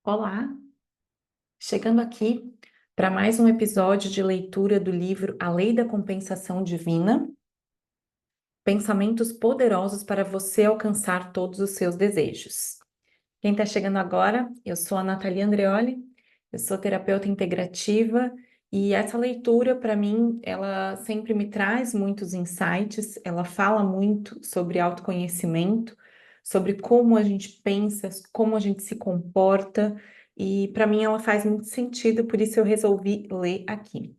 Olá, chegando aqui para mais um episódio de leitura do livro A Lei da Compensação Divina, Pensamentos Poderosos para você alcançar todos os seus desejos. Quem está chegando agora, eu sou a Nathalia Andreoli, eu sou terapeuta integrativa e essa leitura, para mim, ela sempre me traz muitos insights, ela fala muito sobre autoconhecimento, sobre como a gente pensa, como a gente se comporta, e para mim ela faz muito sentido, por isso eu resolvi ler aqui.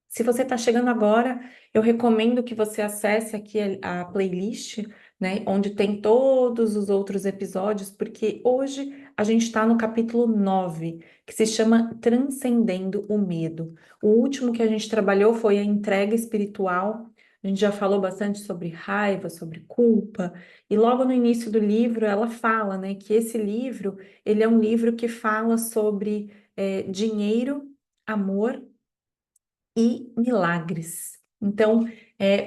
Se você está chegando agora, eu recomendo que você acesse aqui a playlist, né, onde tem todos os outros episódios, porque hoje a gente está no capítulo 9, que se chama Transcendendo o Medo. O último que a gente trabalhou foi a entrega espiritual. A gente já falou bastante sobre raiva, sobre culpa, e logo no início do livro ela fala, né, que esse livro, ele é um livro que fala sobre dinheiro, amor e milagres. Então,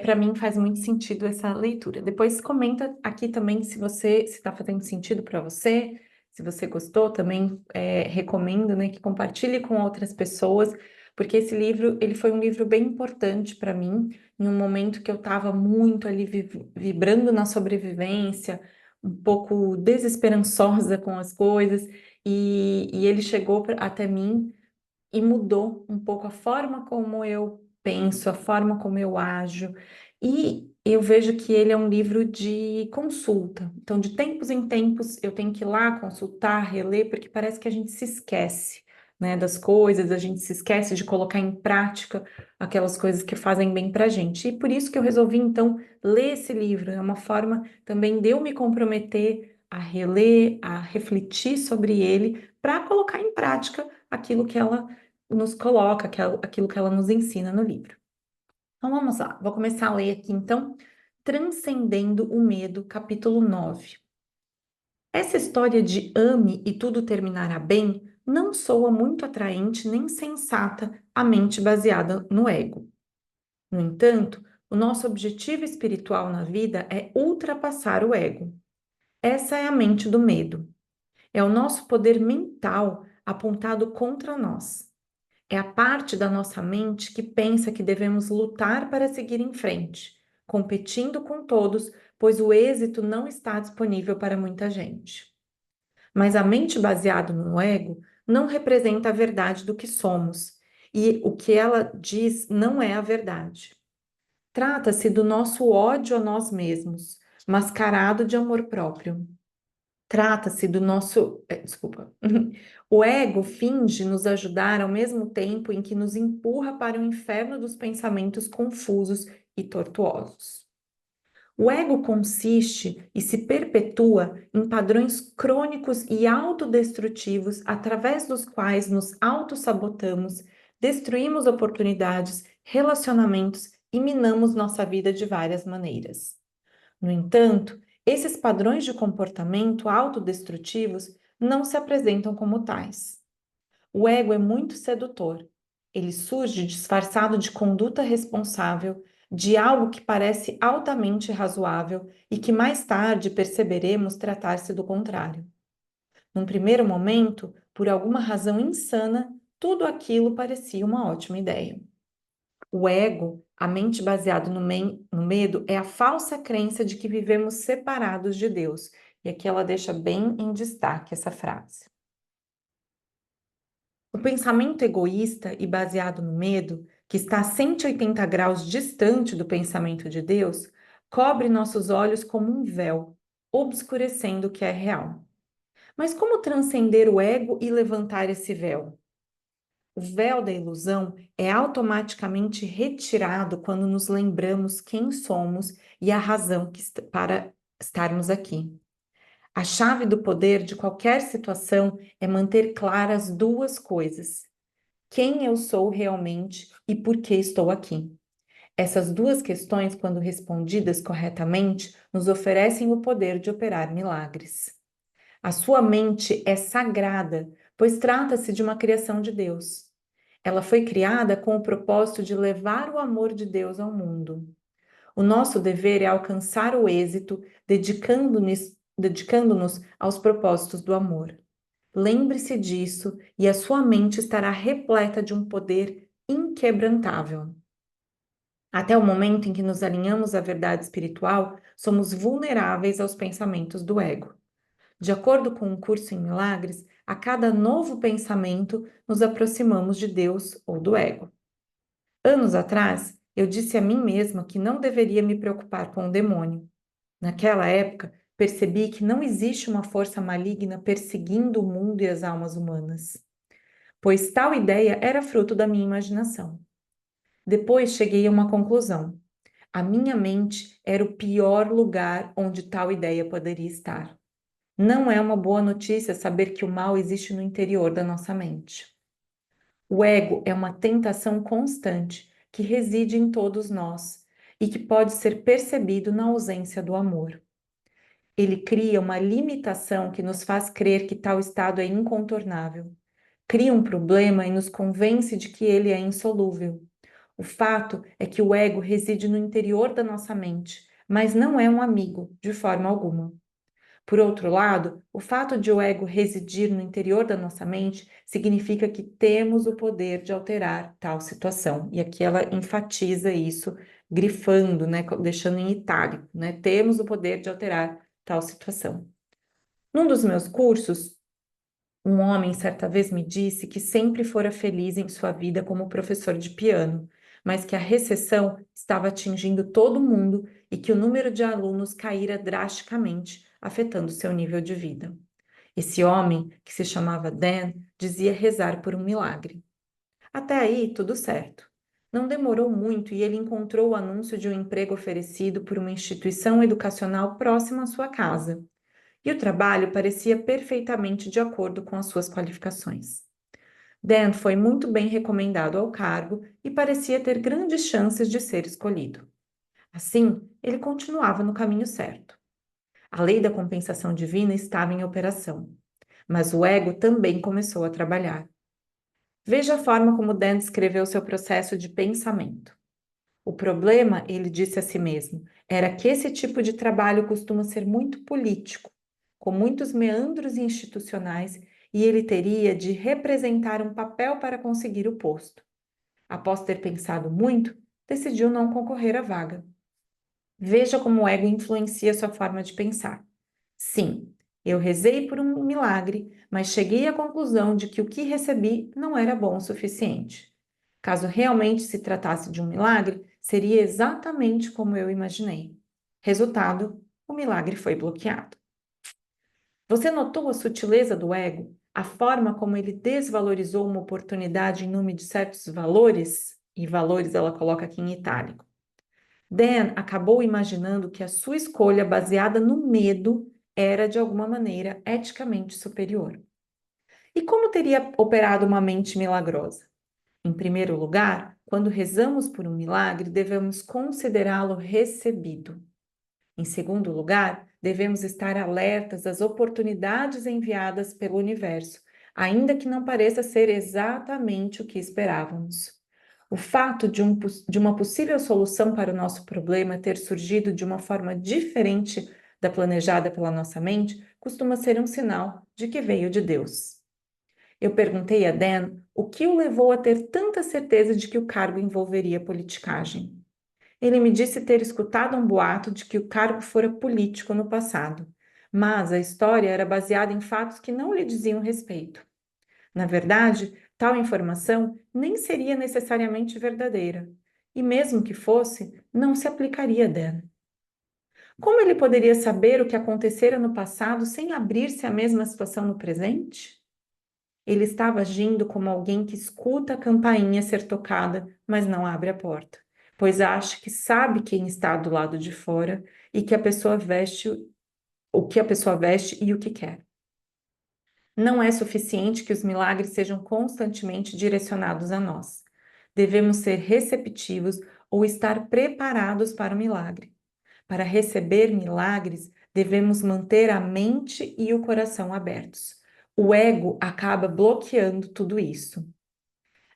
para mim faz muito sentido essa leitura. Depois comenta aqui também se você se está fazendo sentido para você, se você gostou, também recomendo, né, que compartilhe com outras pessoas, porque esse livro ele foi um livro bem importante para mim em um momento que eu estava muito ali vibrando na sobrevivência, um pouco desesperançosa com as coisas, e ele chegou até mim e mudou um pouco a forma como eu penso, a forma como eu ajo. E eu vejo que ele é um livro de consulta. Então, de tempos em tempos, eu tenho que ir lá consultar, reler, porque parece que a gente se esquece, né, das coisas, a gente se esquece de colocar em prática aquelas coisas que fazem bem para a gente. E por isso que eu resolvi, então, ler esse livro. É uma forma também de eu me comprometer a reler, a refletir sobre ele, para colocar em prática aquilo que ela nos coloca, aquilo que ela nos ensina no livro. Então vamos lá, vou começar a ler aqui então, Transcendendo o Medo, capítulo 9. Essa história de ame e tudo terminará bem não soa muito atraente nem sensata à mente baseada no ego. No entanto, o nosso objetivo espiritual na vida é ultrapassar o ego. Essa é a mente do medo. É o nosso poder mental apontado contra nós. É a parte da nossa mente que pensa que devemos lutar para seguir em frente, competindo com todos, pois o êxito não está disponível para muita gente. Mas a mente baseada no ego não representa a verdade do que somos, e o que ela diz não é a verdade. Trata-se do nosso ódio a nós mesmos, mascarado de amor próprio. Trata-se do nosso. Desculpa. O ego finge nos ajudar ao mesmo tempo em que nos empurra para o inferno dos pensamentos confusos e tortuosos. O ego consiste e se perpetua em padrões crônicos e autodestrutivos através dos quais nos autossabotamos, destruímos oportunidades, relacionamentos e minamos nossa vida de várias maneiras. No entanto, esses padrões de comportamento autodestrutivos não se apresentam como tais. O ego é muito sedutor. Ele surge disfarçado de conduta responsável, de algo que parece altamente razoável e que mais tarde perceberemos tratar-se do contrário. Num primeiro momento, por alguma razão insana, tudo aquilo parecia uma ótima ideia. O ego, a mente baseada no medo, é a falsa crença de que vivemos separados de Deus. E aqui ela deixa bem em destaque essa frase. O pensamento egoísta e baseado no medo, que está a 180 graus distante do pensamento de Deus, cobre nossos olhos como um véu, obscurecendo o que é real. Mas como transcender o ego e levantar esse véu? O véu da ilusão é automaticamente retirado quando nos lembramos quem somos e a razão para estarmos aqui. A chave do poder de qualquer situação é manter claras duas coisas: quem eu sou realmente e por que estou aqui. Essas duas questões, quando respondidas corretamente, nos oferecem o poder de operar milagres. A sua mente é sagrada, pois trata-se de uma criação de Deus. Ela foi criada com o propósito de levar o amor de Deus ao mundo. O nosso dever é alcançar o êxito, dedicando-nos aos propósitos do amor. Lembre-se disso e a sua mente estará repleta de um poder inquebrantável. Até o momento em que nos alinhamos à verdade espiritual, somos vulneráveis aos pensamentos do ego. De acordo com um curso em milagres, a cada novo pensamento nos aproximamos de Deus ou do ego. Anos atrás, eu disse a mim mesma que não deveria me preocupar com o demônio. Naquela época, percebi que não existe uma força maligna perseguindo o mundo e as almas humanas, pois tal ideia era fruto da minha imaginação. Depois cheguei a uma conclusão. A minha mente era o pior lugar onde tal ideia poderia estar. Não é uma boa notícia saber que o mal existe no interior da nossa mente. O ego é uma tentação constante que reside em todos nós e que pode ser percebido na ausência do amor. Ele cria uma limitação que nos faz crer que tal estado é incontornável. Cria um problema e nos convence de que ele é insolúvel. O fato é que o ego reside no interior da nossa mente, mas não é um amigo, de forma alguma. Por outro lado, o fato de o ego residir no interior da nossa mente significa que temos o poder de alterar tal situação. E aqui ela enfatiza isso, grifando, né, deixando em itálico, né? Temos o poder de alterar tal situação. Num dos meus cursos, um homem certa vez me disse que sempre fora feliz em sua vida como professor de piano, mas que a recessão estava atingindo todo mundo e que o número de alunos caíra drasticamente, afetando seu nível de vida. Esse homem, que se chamava Dan, dizia rezar por um milagre. Até aí, tudo certo. Não demorou muito e ele encontrou o anúncio de um emprego oferecido por uma instituição educacional próxima à sua casa. E o trabalho parecia perfeitamente de acordo com as suas qualificações. Dan foi muito bem recomendado ao cargo e parecia ter grandes chances de ser escolhido. Assim, ele continuava no caminho certo. A lei da compensação divina estava em operação, mas o ego também começou a trabalhar. Veja a forma como Dan descreveu seu processo de pensamento. O problema, ele disse a si mesmo, era que esse tipo de trabalho costuma ser muito político, com muitos meandros institucionais, e ele teria de representar um papel para conseguir o posto. Após ter pensado muito, decidiu não concorrer à vaga. Veja como o ego influencia sua forma de pensar. Sim, eu rezei por um milagre, mas cheguei à conclusão de que o que recebi não era bom o suficiente. Caso realmente se tratasse de um milagre, seria exatamente como eu imaginei. Resultado, o milagre foi bloqueado. Você notou a sutileza do ego? A forma como ele desvalorizou uma oportunidade em nome de certos valores? E valores ela coloca aqui em itálico. Dan acabou imaginando que a sua escolha baseada no medo era, de alguma maneira, eticamente superior. E como teria operado uma mente milagrosa? Em primeiro lugar, quando rezamos por um milagre, devemos considerá-lo recebido. Em segundo lugar, devemos estar alertas às oportunidades enviadas pelo universo, ainda que não pareça ser exatamente o que esperávamos. O fato de uma possível solução para o nosso problema ter surgido de uma forma diferente da planejada pela nossa mente costuma ser um sinal de que veio de Deus. Eu perguntei a Dan o que o levou a ter tanta certeza de que o cargo envolveria politicagem. Ele me disse ter escutado um boato de que o cargo fora político no passado, mas a história era baseada em fatos que não lhe diziam respeito. Na verdade, tal informação nem seria necessariamente verdadeira, e mesmo que fosse, não se aplicaria a Dan. Como ele poderia saber o que acontecera no passado sem abrir-se à mesma situação no presente? Ele estava agindo como alguém que escuta a campainha ser tocada, mas não abre a porta, pois acha que sabe quem está do lado de fora e que a pessoa veste o que a pessoa veste e o que quer. Não é suficiente que os milagres sejam constantemente direcionados a nós. Devemos ser receptivos ou estar preparados para o milagre. Para receber milagres, devemos manter a mente e o coração abertos. O ego acaba bloqueando tudo isso.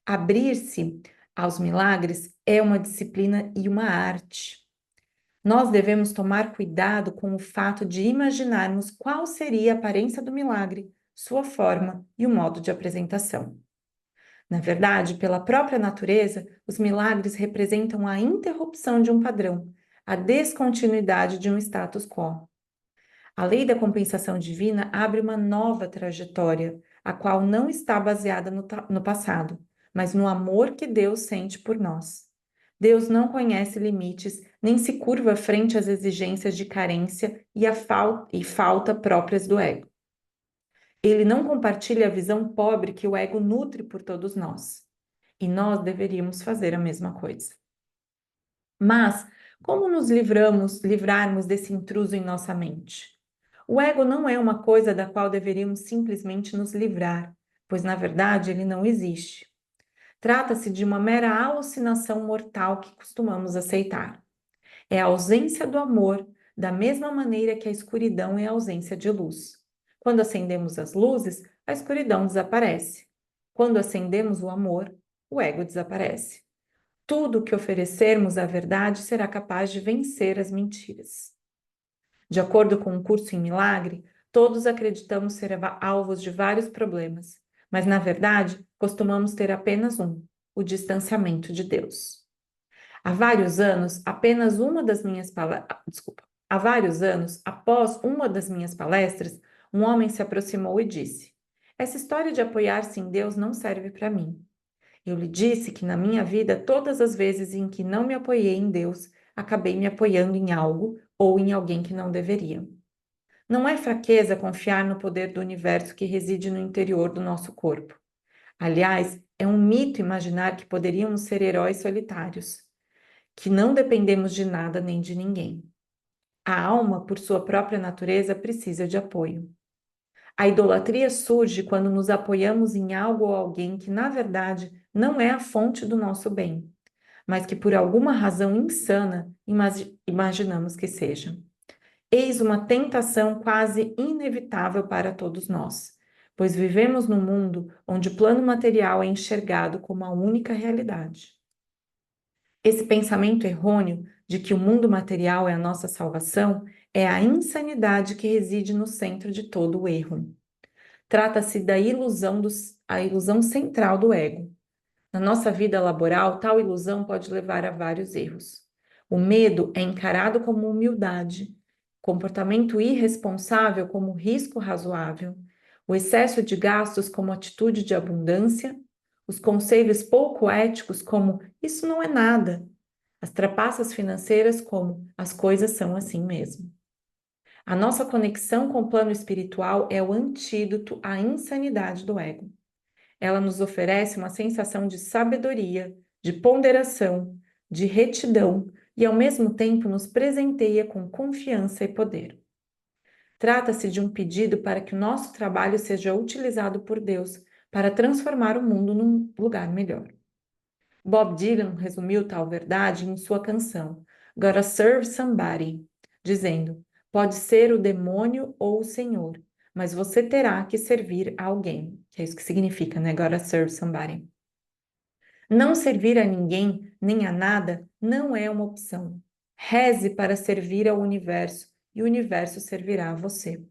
Abrir-se aos milagres é uma disciplina e uma arte. Nós devemos tomar cuidado com o fato de imaginarmos qual seria a aparência do milagre sua forma e o modo de apresentação. Na verdade, pela própria natureza, os milagres representam a interrupção de um padrão, a descontinuidade de um status quo. A lei da compensação divina abre uma nova trajetória, a qual não está baseada no passado, mas no amor que Deus sente por nós. Deus não conhece limites, nem se curva frente às exigências de carência e falta próprias do ego. Ele não compartilha a visão pobre que o ego nutre por todos nós. E nós deveríamos fazer a mesma coisa. Mas, como nos livrarmos desse intruso em nossa mente? O ego não é uma coisa da qual deveríamos simplesmente nos livrar, pois na verdade ele não existe. Trata-se de uma mera alucinação mortal que costumamos aceitar. É a ausência do amor, da mesma maneira que a escuridão é a ausência de luz. Quando acendemos as luzes, a escuridão desaparece. Quando acendemos o amor, o ego desaparece. Tudo o que oferecermos à verdade será capaz de vencer as mentiras. De acordo com um curso em milagre, todos acreditamos ser alvos de vários problemas, mas na verdade costumamos ter apenas um: o distanciamento de Deus. Há vários anos, Há vários anos, após uma das minhas palestras, um homem se aproximou e disse: "Essa história de apoiar-se em Deus não serve para mim. Eu lhe disse que na minha vida, todas as vezes em que não me apoiei em Deus, acabei me apoiando em algo ou em alguém que não deveria. Não é fraqueza confiar no poder do universo que reside no interior do nosso corpo. Aliás, é um mito imaginar que poderíamos ser heróis solitários, que não dependemos de nada nem de ninguém. A alma, por sua própria natureza, precisa de apoio. A idolatria surge quando nos apoiamos em algo ou alguém que, na verdade, não é a fonte do nosso bem, mas que por alguma razão insana imaginamos que seja. Eis uma tentação quase inevitável para todos nós, pois vivemos num mundo onde o plano material é enxergado como a única realidade. Esse pensamento errôneo de que o mundo material é a nossa salvação é a insanidade que reside no centro de todo o erro. Trata-se da a ilusão central do ego. Na nossa vida laboral, tal ilusão pode levar a vários erros. O medo é encarado como humildade, comportamento irresponsável como risco razoável, o excesso de gastos como atitude de abundância, os conselhos pouco éticos como isso não é nada, as trapaças financeiras como as coisas são assim mesmo. A nossa conexão com o plano espiritual é o antídoto à insanidade do ego. Ela nos oferece uma sensação de sabedoria, de ponderação, de retidão e, ao mesmo tempo, nos presenteia com confiança e poder. Trata-se de um pedido para que o nosso trabalho seja utilizado por Deus para transformar o mundo num lugar melhor. Bob Dylan resumiu tal verdade em sua canção Gotta Serve Somebody, dizendo: pode ser o demônio ou o Senhor, mas você terá que servir a alguém. Que é isso que significa, né? Gotta serve somebody. Não servir a ninguém, nem a nada, não é uma opção. Reze para servir ao universo e o universo servirá a você.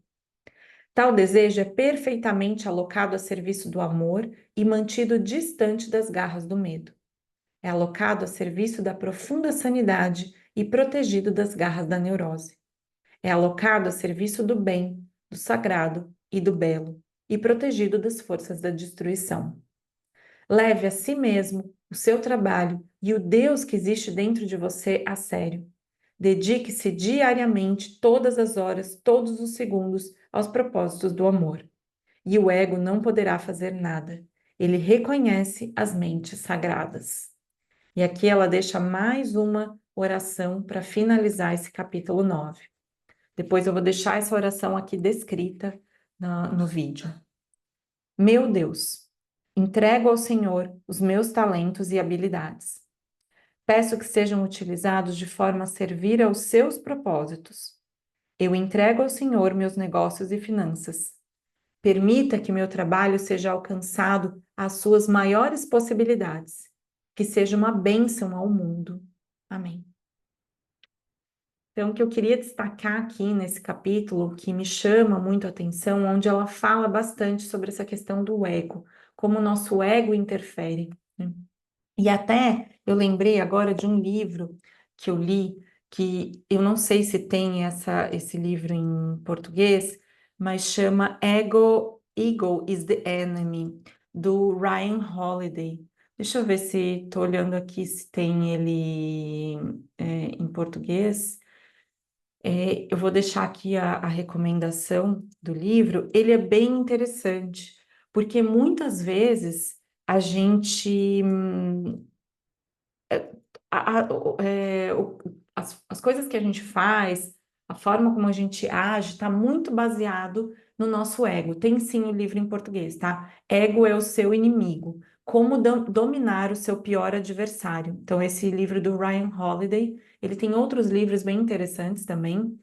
Tal desejo é perfeitamente alocado a serviço do amor e mantido distante das garras do medo. É alocado a serviço da profunda sanidade e protegido das garras da neurose. É alocado a serviço do bem, do sagrado e do belo, e protegido das forças da destruição. Leve a si mesmo, o seu trabalho e o Deus que existe dentro de você a sério. Dedique-se diariamente, todas as horas, todos os segundos, aos propósitos do amor. E o ego não poderá fazer nada. Ele reconhece as mentes sagradas. E aqui ela deixa mais uma oração para finalizar esse capítulo 9. Depois eu vou deixar essa oração aqui descrita no vídeo. Meu Deus, entrego ao Senhor os meus talentos e habilidades. Peço que sejam utilizados de forma a servir aos seus propósitos. Eu entrego ao Senhor meus negócios e finanças. Permita que meu trabalho seja alcançado às suas maiores possibilidades. Que seja uma bênção ao mundo. Amém. Então, o que eu queria destacar aqui nesse capítulo, que me chama muito a atenção, onde ela fala bastante sobre essa questão do ego, como o nosso ego interfere, né? E até eu lembrei agora de um livro que eu li, que eu não sei se tem esse livro em português, mas chama Ego is the Enemy, do Ryan Holiday. Deixa eu ver se estou olhando aqui se tem ele em português. Eu vou deixar aqui a recomendação do livro. Ele é bem interessante, porque muitas vezes a gente as coisas que a gente faz, a forma como a gente age, está muito baseado no nosso ego. Tem sim o livro em português, tá? Ego é o seu inimigo. Como dominar o seu pior adversário. Então, esse livro do Ryan Holiday, ele tem outros livros bem interessantes também.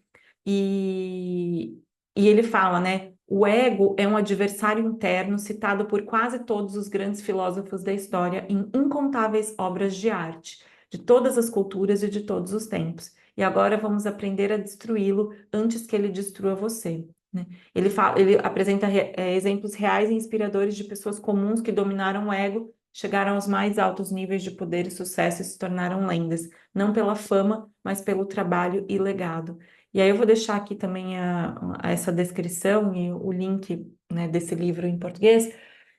E, e ele fala, né? O ego é um adversário interno citado por quase todos os grandes filósofos da história em incontáveis obras de arte, de todas as culturas e de todos os tempos. E agora vamos aprender a destruí-lo antes que ele destrua você, né? Ele apresenta exemplos reais e inspiradores de pessoas comuns que dominaram o ego, chegaram aos mais altos níveis de poder e sucesso e se tornaram lendas, não pela fama, mas pelo trabalho e legado. E aí eu vou deixar aqui também essa descrição e o link, né, desse livro em português,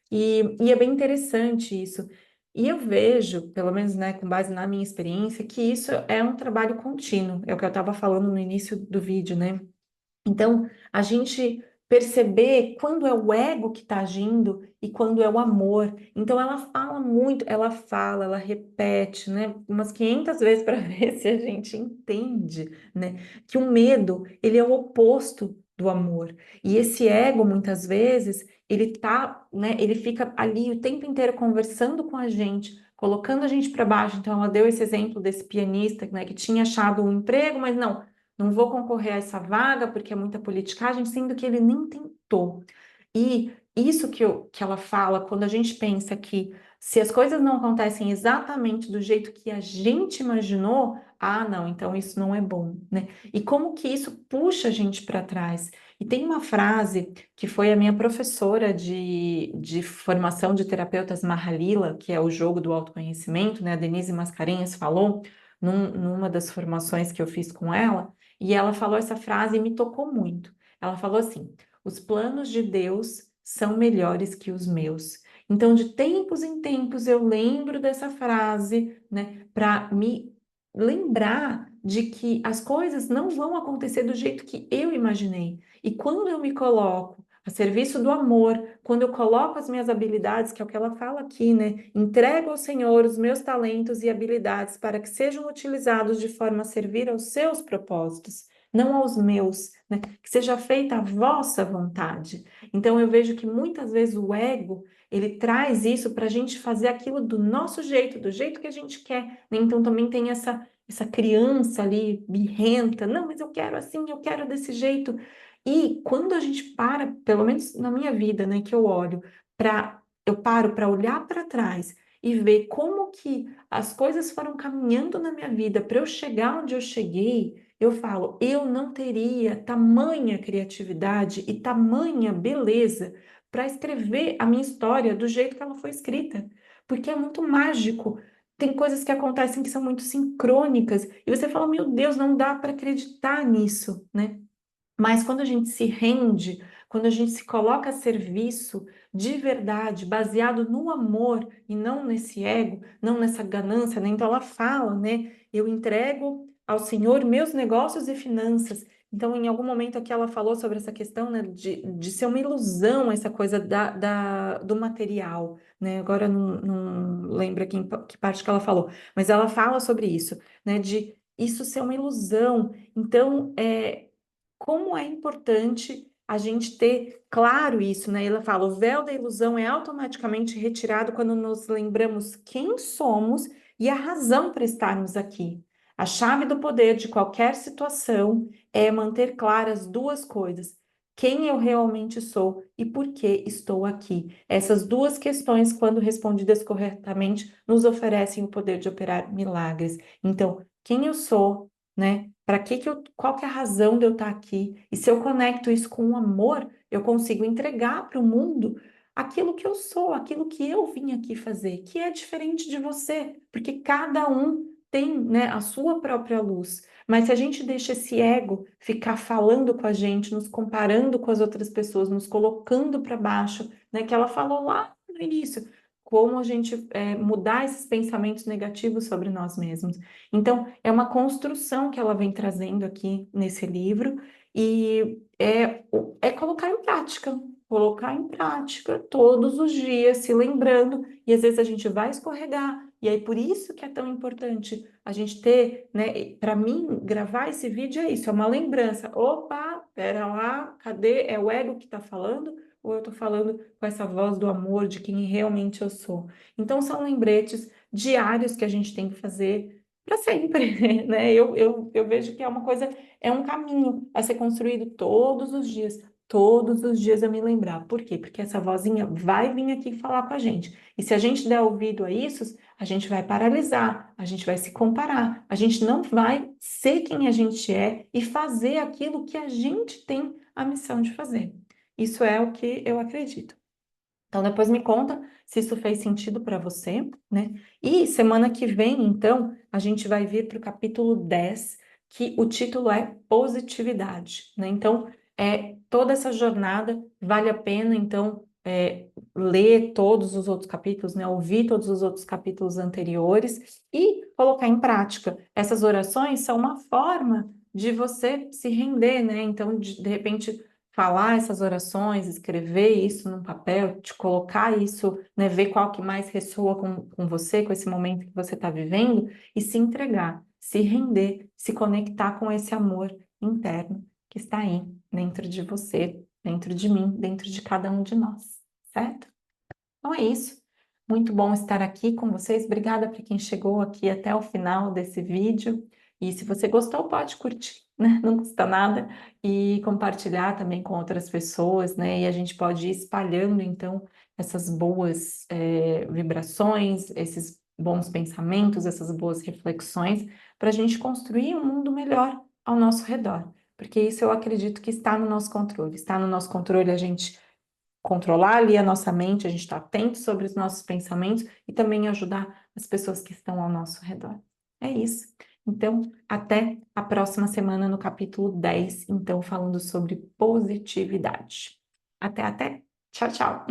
e é bem interessante isso. E eu vejo, pelo menos, né, com base na minha experiência, que isso é um trabalho contínuo, é o que eu estava falando no início do vídeo, né? Então, a gente perceber quando é o ego que está agindo e quando é o amor. Então, ela fala muito, ela repete, né, umas 500 vezes para ver se a gente entende, né, que o medo, ele é o oposto do amor. E esse ego, muitas vezes, ele tá, né, ele fica ali o tempo inteiro conversando com a gente, colocando a gente para baixo. Então, ela deu esse exemplo desse pianista, né, que tinha achado um emprego, mas não vou concorrer a essa vaga porque é muita politicagem, sendo que ele nem tentou. E isso que ela fala, quando a gente pensa que se as coisas não acontecem exatamente do jeito que a gente imaginou, não, então isso não é bom, né? E como que isso puxa a gente para trás? E tem uma frase que foi a minha professora de formação de terapeutas Mahalila, que é o jogo do autoconhecimento, né? A Denise Mascarenhas falou numa das formações que eu fiz com ela, e ela falou essa frase e me tocou muito. Ela falou assim: os planos de Deus são melhores que os meus. Então, de tempos em tempos, eu lembro dessa frase, né, para me lembrar de que as coisas não vão acontecer do jeito que eu imaginei. E quando eu me coloco a serviço do amor, quando eu coloco as minhas habilidades, que é o que ela fala aqui, né? Entrego ao Senhor os meus talentos e habilidades para que sejam utilizados de forma a servir aos seus propósitos, não aos meus, né? Que seja feita a vossa vontade. Então eu vejo que muitas vezes o ego, ele traz isso para a gente fazer aquilo do nosso jeito, do jeito que a gente quer, né? Então também tem essa criança ali birrenta, não, mas eu quero assim, eu quero desse jeito. E quando a gente para, pelo menos na minha vida, né, que eu paro para olhar para trás e ver como que as coisas foram caminhando na minha vida para eu chegar onde eu cheguei, eu falo, eu não teria tamanha criatividade e tamanha beleza para escrever a minha história do jeito que ela foi escrita, porque é muito mágico. Tem coisas que acontecem que são muito sincrônicas e você fala, meu Deus, não dá para acreditar nisso, né? Mas quando a gente se rende, quando a gente se coloca a serviço de verdade, baseado no amor e não nesse ego, não nessa ganância, né? Então ela fala, né? Eu entrego ao Senhor meus negócios e finanças. Então, em algum momento aqui ela falou sobre essa questão, né, de ser uma ilusão, essa coisa do material, né? Agora eu não lembro aqui em que parte que ela falou, mas ela fala sobre isso, né? De isso ser uma ilusão. Então, como é importante a gente ter claro isso, né? Ela fala, o véu da ilusão é automaticamente retirado quando nos lembramos quem somos e a razão para estarmos aqui. A chave do poder de qualquer situação é manter claras duas coisas: quem eu realmente sou e por que estou aqui. Essas duas questões, quando respondidas corretamente, nos oferecem o poder de operar milagres. Então, quem eu sou, né? qual que é a razão de eu estar aqui? E se eu conecto isso com o amor, eu consigo entregar para o mundo aquilo que eu sou, aquilo que eu vim aqui fazer, que é diferente de você, porque cada um tem, né, a sua própria luz. Mas se a gente deixa esse ego ficar falando com a gente, nos comparando com as outras pessoas, nos colocando para baixo, né, que ela falou lá no início, como a gente mudar esses pensamentos negativos sobre nós mesmos. Então, é uma construção que ela vem trazendo aqui nesse livro, e é colocar em prática todos os dias, se lembrando, e às vezes a gente vai escorregar, e aí por isso que é tão importante a gente ter, né, para mim, gravar esse vídeo é isso, é uma lembrança. Opa, pera lá, cadê? É o ego que está falando? Ou eu estou falando com essa voz do amor, de quem realmente eu sou? Então, são lembretes diários que a gente tem que fazer para sempre, né? Eu vejo que é uma coisa, é um caminho a ser construído todos os dias eu me lembrar. Por quê? Porque essa vozinha vai vir aqui falar com a gente. E se a gente der ouvido a isso, a gente vai paralisar, a gente vai se comparar, a gente não vai ser quem a gente é e fazer aquilo que a gente tem a missão de fazer. Isso é o que eu acredito. Então, depois me conta se isso fez sentido para você, né? E semana que vem, então, a gente vai vir para o capítulo 10, que o título é Positividade, né? Então, toda essa jornada vale a pena, então, ler todos os outros capítulos, né? Ouvir todos os outros capítulos anteriores e colocar em prática. Essas orações são uma forma de você se render, né? Então, de repente falar essas orações, escrever isso num papel, te colocar isso, né, ver qual que mais ressoa com você, com esse momento que você está vivendo, e se entregar, se render, se conectar com esse amor interno que está aí, dentro de você, dentro de mim, dentro de cada um de nós, certo? Então é isso. Muito bom estar aqui com vocês. Obrigada para quem chegou aqui até o final desse vídeo. E se você gostou, pode curtir, né? Não custa nada. E compartilhar também com outras pessoas, né? E a gente pode ir espalhando, então, essas boas vibrações, esses bons pensamentos, essas boas reflexões, para a gente construir um mundo melhor ao nosso redor. Porque isso eu acredito que está no nosso controle. Está no nosso controle a gente controlar ali a nossa mente, a gente está atento sobre os nossos pensamentos e também ajudar as pessoas que estão ao nosso redor. É isso. Então, até a próxima semana no capítulo 10, então falando sobre positividade. Até, até. Tchau, tchau.